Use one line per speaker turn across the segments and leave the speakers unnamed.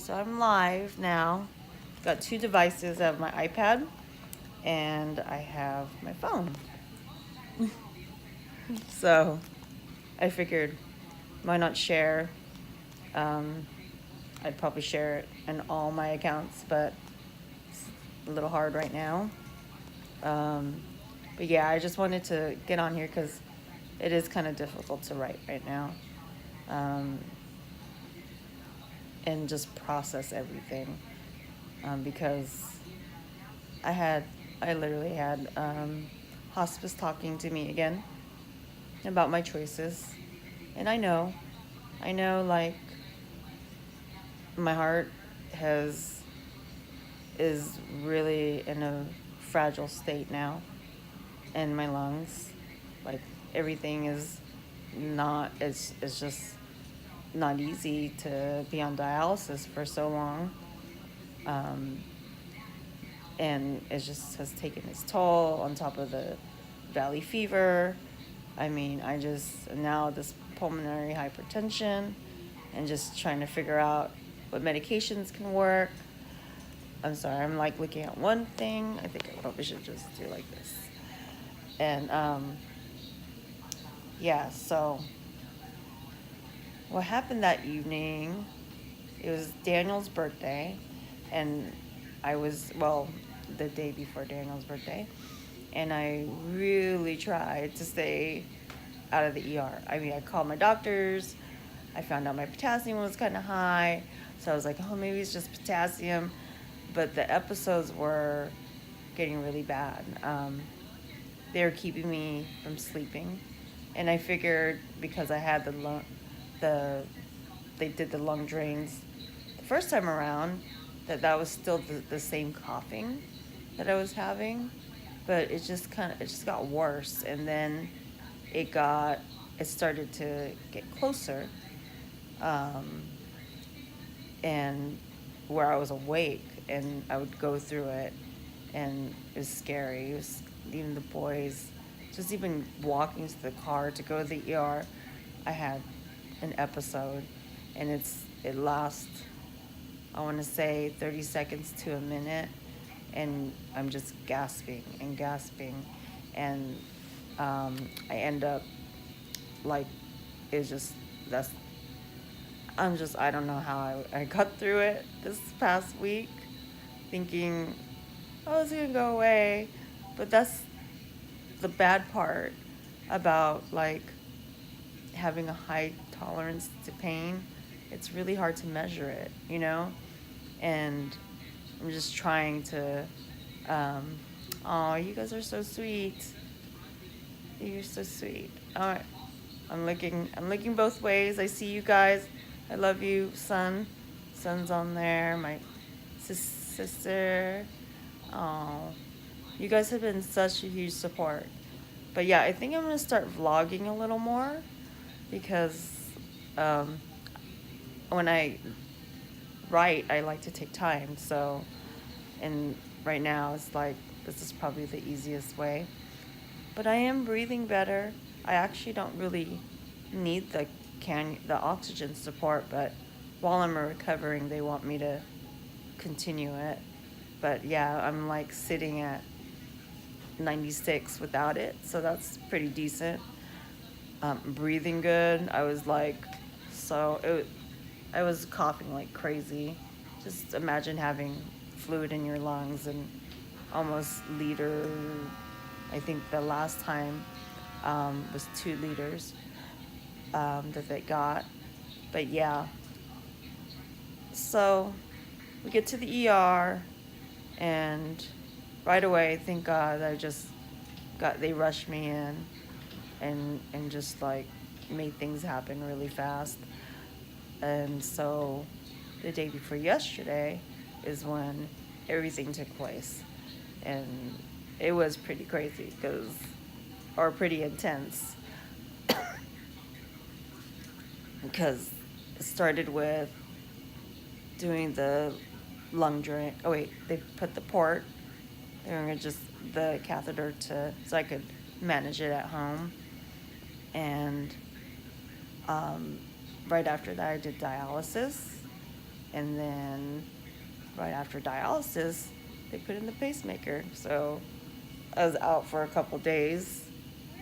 So I'm live now. Got two devices. I have my iPad and I have my phone. So I figured, why not share? Um, I'd probably share it in all my accounts, but it's a little hard right now. Um, but yeah, I just wanted to get on here because it is kind of difficult to write right now, um, and just process everything, because I had, I literally had hospice talking to me again about my choices. And I know, like, my heart has, is really in a fragile state now, and my lungs, like, everything is not, it's just not easy to be on dialysis for so long. Um, and it just has taken its toll on top of the valley fever. I mean, I just now this pulmonary hypertension and just trying to figure out what medications can work. I'm sorry, I'm like looking at one thing. I think I probably should just do like this. And yeah, so what happened that evening, it was Daniel's birthday, and I was, well, the day before Daniel's birthday, and I really tried to stay out of the ER. I mean, I called my doctors. I found out my potassium was kind of high, so I was like, oh, maybe it's just potassium. But the episodes were getting really bad. They were keeping me from sleeping, and I figured because I had the they did the lung drains the first time around, that was still the same coughing that I was having, but it just got worse, and then it started to get closer, um, and where I was awake and I would go through it, and it was scary. It was, even the boys, just even walking to the car to go to the ER, I had an episode, and it lasts, I want to say 30 seconds to a minute, and I'm just gasping and gasping, and I end up, like, it's just, that's, I don't know how I got through it this past week, thinking, oh, it's gonna go away. But that's the bad part about, like, having a high tolerance to pain. It's really hard to measure it, you know? And I'm just trying to, um, oh, you guys are so sweet. You're so sweet. All right. I'm looking both ways. I see you guys. I love you, son. Son's on there. My sister. Oh, you guys have been such a huge support. But yeah, I think I'm gonna start vlogging a little more because um, when I write, I like to take time. So, and right now it's like this is probably the easiest way. But I am breathing better. I actually don't really need the oxygen support, but while I'm recovering, they want me to continue it. But yeah, I'm like sitting at 96 without it, so that's pretty decent. Breathing good. I was like, I was coughing like crazy. Just imagine having fluid in your lungs and almost liter. I think the last time was 2 liters that they got. But yeah, so we get to the ER, and right away, thank God, they rushed me in, and just like made things happen really fast. And so the day before yesterday is when everything took place, and it was pretty crazy or pretty intense, because it started with doing the lung drain. Oh wait, they put the port. They were gonna just the catheter so I could manage it at home, and right after that I did dialysis, And then right after dialysis, they put in the pacemaker. So I was out for a couple days,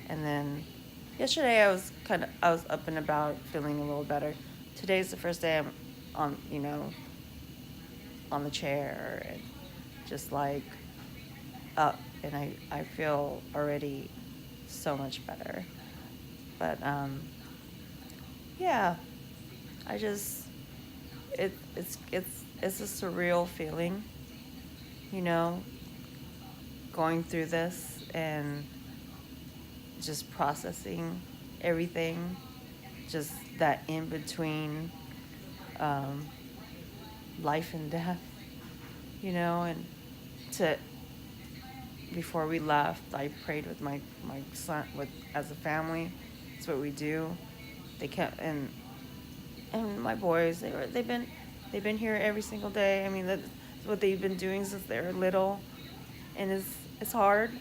and then yesterday I was up and about, feeling a little better. Today's the first day I'm on, on the chair and just like up, and I feel already so much better. But yeah, I just it's a surreal feeling, you know, going through this and just processing everything, just that in between um, life and death, and to before we left, I prayed with my son, with as a family. That's what we do. They kept and my boys, they've been here every single day. I mean, that's what they've been doing since they were little, and it's hard.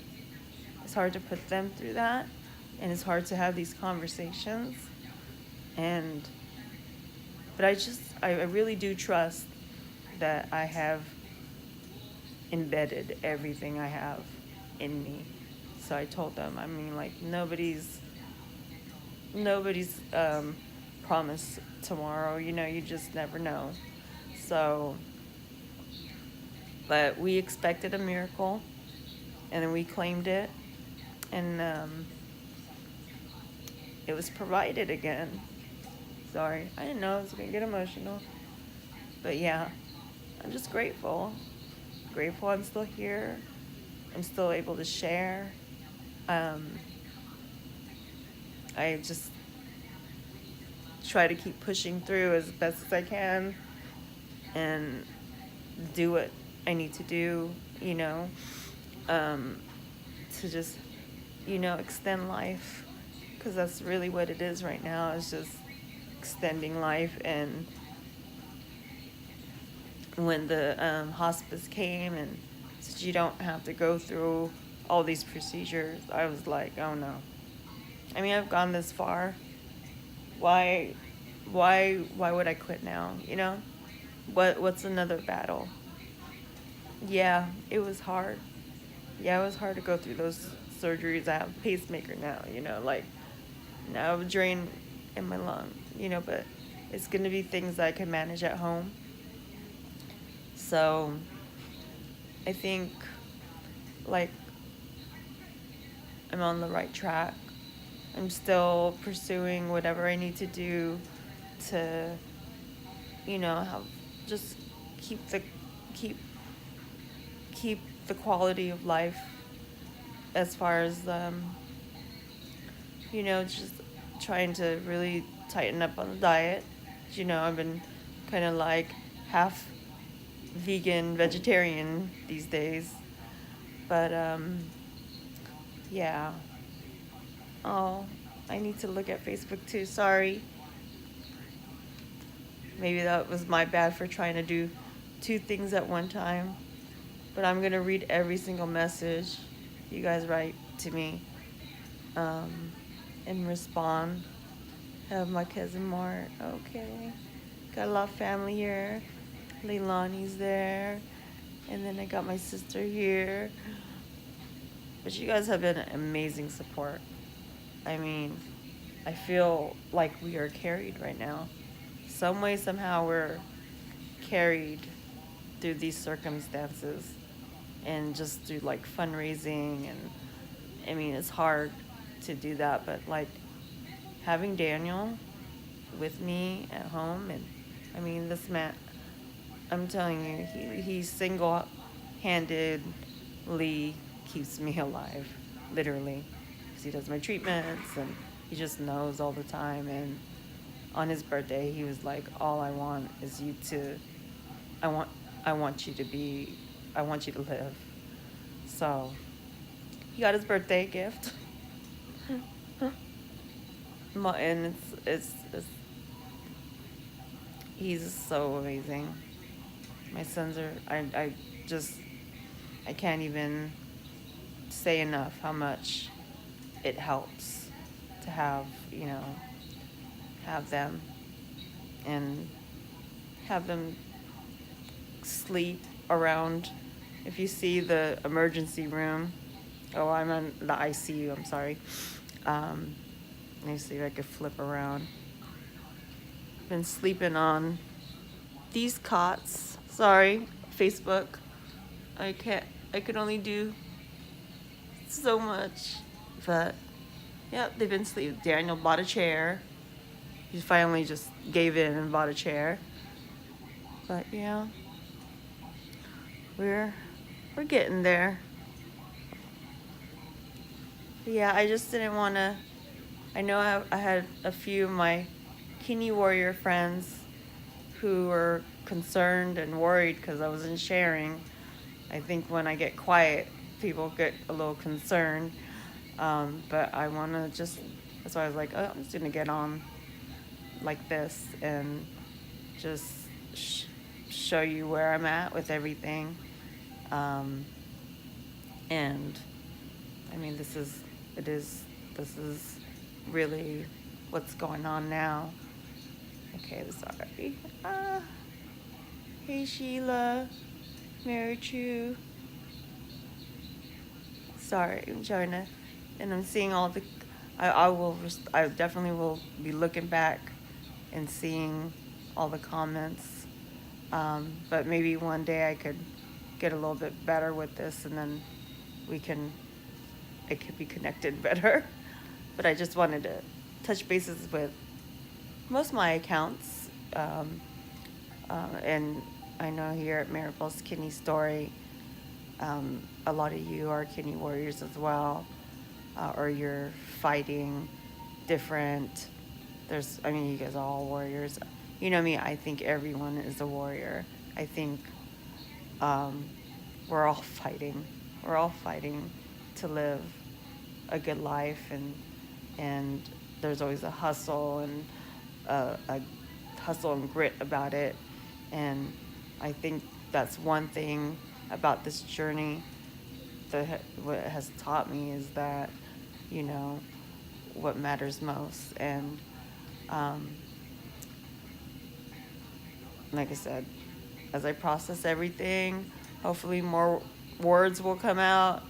It's hard to put them through that, and it's hard to have these conversations. And but I really do trust that I have embedded everything I have in me. So I told them, I mean, like nobody's promised tomorrow. You just never know. So, but we expected a miracle, and then we claimed it, and it was provided again. Sorry, I didn't know I was gonna get emotional, but yeah, I'm just grateful. Grateful I'm still here. I'm still able to share. Um, I just try to keep pushing through as best as I can and do what I need to do, to just, extend life. Because that's really what it is right now, is just extending life. And when the hospice came and said you don't have to go through all these procedures, I was like, oh no. I mean, I've gone this far. Why would I quit now? What's another battle? Yeah, it was hard. Yeah, it was hard to go through those surgeries. I have a pacemaker now, like now I have a drain in my lung, but it's gonna be things I can manage at home. So I think like I'm on the right track. I'm still pursuing whatever I need to do to, have just keep the keep keep the quality of life, as far as just trying to really tighten up on the diet. I've been kind of like half vegan, vegetarian these days. But yeah. Oh, I need to look at Facebook too. Sorry. Maybe that was my bad for trying to do two things at one time. But I'm going to read every single message you guys write to me, and respond. Have my cousin Mart. Okay. Got a lot of family here. Leilani's there. And then I got my sister here. But you guys have been amazing support. I mean, I feel like we are carried right now. Some way, somehow, we're carried through these circumstances, and just through like fundraising. And I mean, it's hard to do that, but like having Daniel with me at home, and I mean, this man, I'm telling you, he single-handedly keeps me alive, literally, because he does my treatments, and he just knows all the time. And on his birthday, he was like, all I want is you to, I want you to be, I want you to live. So he got his birthday gift. And it's he's so amazing. My sons are, I can't even say enough how much it helps to have them, and have them sleep around. If you see the emergency room, oh, I'm in the ICU, I'm sorry. Let me see if I could flip around. Been sleeping on these cots. Sorry, Facebook. I can't, I could only do so much. But, yeah, they've been sleeping. Daniel bought a chair. He finally just gave in and bought a chair. But, yeah, we're getting there. But yeah, I just didn't want to. I know I had a few of my Kidney Warrior friends who were concerned and worried because I wasn't sharing. I think when I get quiet, people get a little concerned. But I want to just, that's why I was like, oh, I'm just going to get on like this and just show you where I'm at with everything. And I mean, this is really what's going on now. Okay, sorry. Hey Sheila, Mary Chu. Sorry, I'm trying to, and I'm seeing all the. I definitely will be looking back and seeing all the comments. But maybe one day I could get a little bit better with this, and then it could be connected better. But I just wanted to touch bases with most of my accounts. And I know here at Miracle's Kidney Story, a lot of you are kidney warriors as well, or you're fighting different. You guys are all warriors. You know me, I think everyone is a warrior. I think we're all fighting. We're all fighting to live a good life, and there's always a hustle and a hustle and grit about it. And I think that's one thing about this journey that what it has taught me is that, what matters most. And like I said, as I process everything, hopefully more words will come out,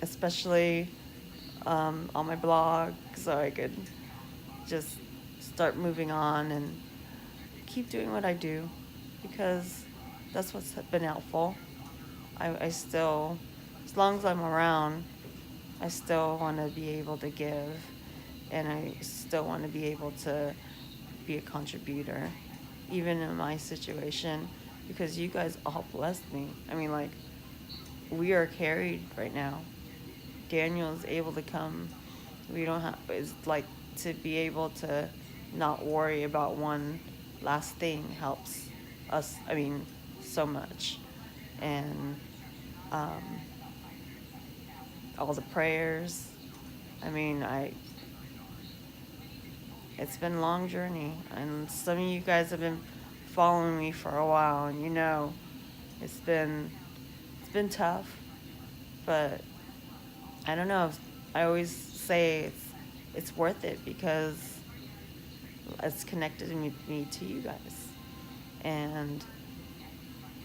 especially on my blog, so I could just start moving on and keep doing what I do, because that's what's been helpful. I still, as long as I'm around, I still want to be able to give, and I still want to be able to be a contributor, even in my situation, because you guys all blessed me. I mean, like, we are carried right now. Daniel is able to come. We don't have, it's like, to be able to not worry about one last thing helps us, so much. And all the prayers, it's been a long journey, and some of you guys have been following me for a while, and it's been tough, but I don't know. I always say it's worth it, because it's connected me to you guys, and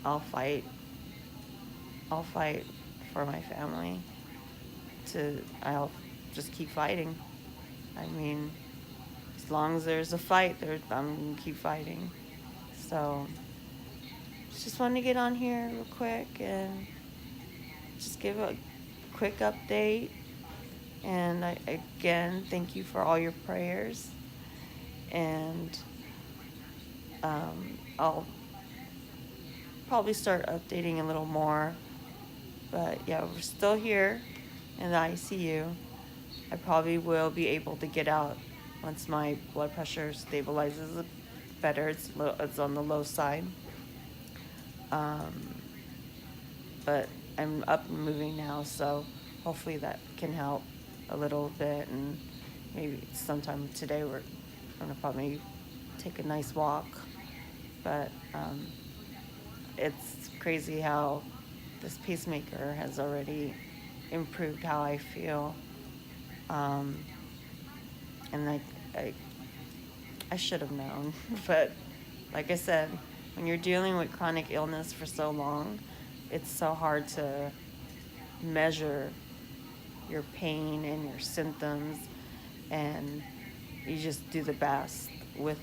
I'll fight for my family. I'll just keep fighting. As long as there's a fight, I'm gonna keep fighting. So just wanted to get on here real quick and just give a quick update. And again, thank you for all your prayers. And I'll probably start updating a little more. But yeah, we're still here in the ICU. I probably will be able to get out once my blood pressure stabilizes better. It's on the low side. But I'm up and moving now, so hopefully that can help a little bit. And maybe sometime today we're going to probably take a nice walk. But it's crazy how this pacemaker has already improved how I feel. And I should have known, but like I said, when you're dealing with chronic illness for so long, it's so hard to measure your pain and your symptoms, and you just do the best with,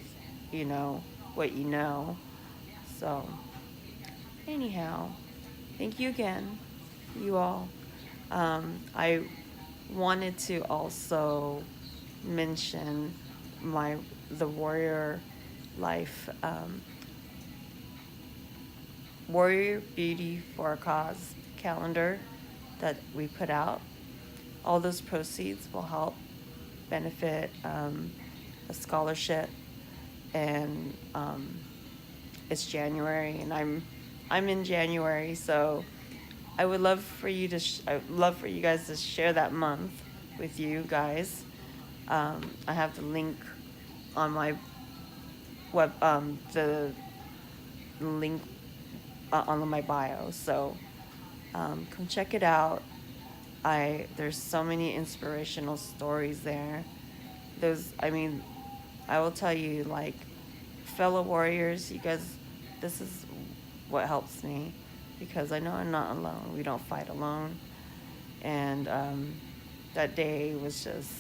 you know, what you know. So, anyhow, thank you again, you all. I wanted to also mention the Warrior Life, Warrior Beauty for a Cause calendar that we put out. All those proceeds will help benefit a scholarship, and it's January, and I'm in January, so I would love for you to I would love for you guys to share that month with you guys. I have the link on my web, the link on my bio, so come check it out. There's so many inspirational stories there. I mean, I will tell you, like, fellow warriors, you guys, this is what helps me, because I know I'm not alone. We don't fight alone. And that day was just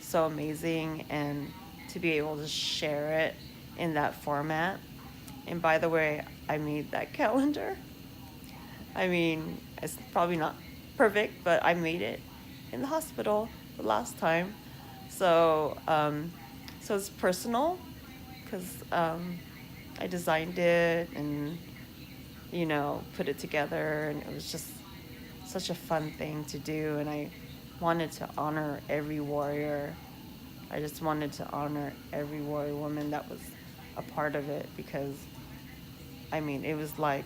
so amazing, and to be able to share it in that format. And by the way, I made that calendar. I mean, it's probably not perfect, but I made it in the hospital the last time. So, so it's personal, because I designed it and, you know, put it together, and it was just such a fun thing to do. And I wanted to honor every warrior. I just wanted to honor every warrior woman that was a part of it, because, I mean, it was like,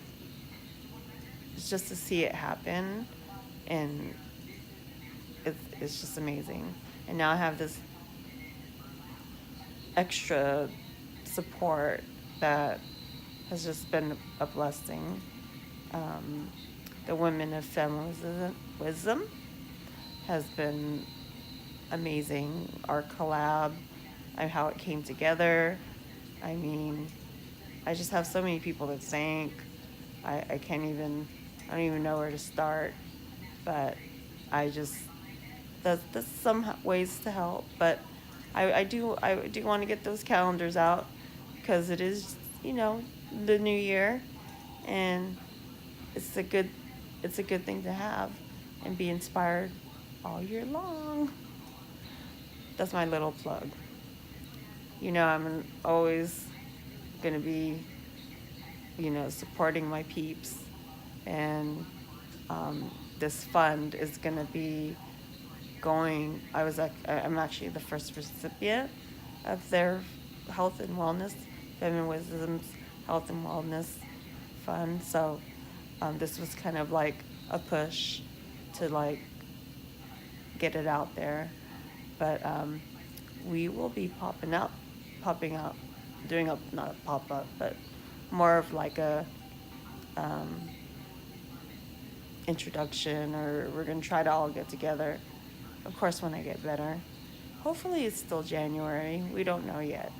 it's just to see it happen, and it's just amazing. And now I have this extra support that has just been a blessing. The Women of Feminism has been amazing. Our collab, and how it came together. I mean, I just have so many people to thank. I don't even know where to start, but that's some ways to help. But I do want to get those calendars out, because it is, you know, the new year, and it's a good thing to have and be inspired all year long. That's my little plug. You know, I'm always gonna be, you know, supporting my peeps, and this fund is gonna be going. I'm actually the first recipient of their health and wellness, Feminism's health and wellness fund. So this was kind of like a push to, like, get it out there. But we will be popping out, doing not a pop-up, but more of like a introduction, or we're gonna try to all get together, of course, when I get better. Hopefully it's still January, we don't know yet.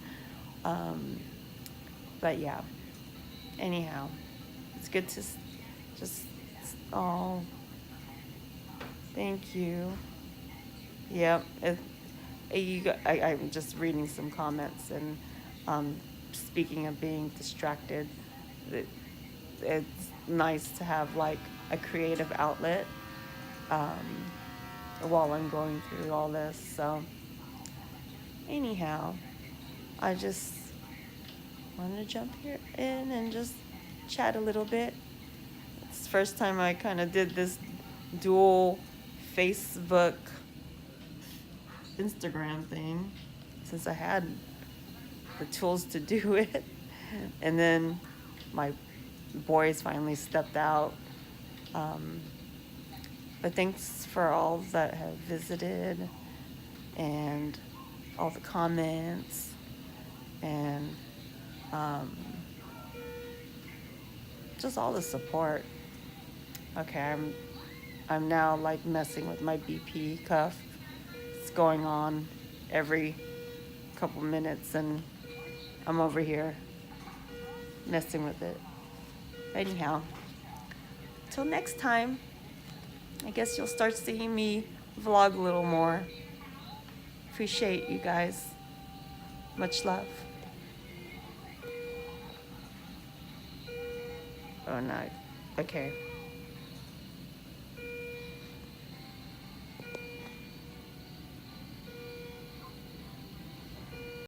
But yeah, anyhow, it's good to just, oh, thank you. Yep. I'm just reading some comments, and speaking of being distracted, it's nice to have, like, a creative outlet while I'm going through all this. So anyhow, I just wanted to jump here in and just chat a little bit. It's the first time I kind of did this dual Facebook Instagram thing, since I had the tools to do it. And then my boys finally stepped out. But thanks for all that have visited, and all the comments, and just all the support. Okay, I'm now, like, messing with my BP cuff. It's going on every couple minutes, and I'm over here messing with it. Anyhow, till next time, I guess you'll start seeing me vlog a little more. Appreciate you guys. Much love. Oh no. Okay.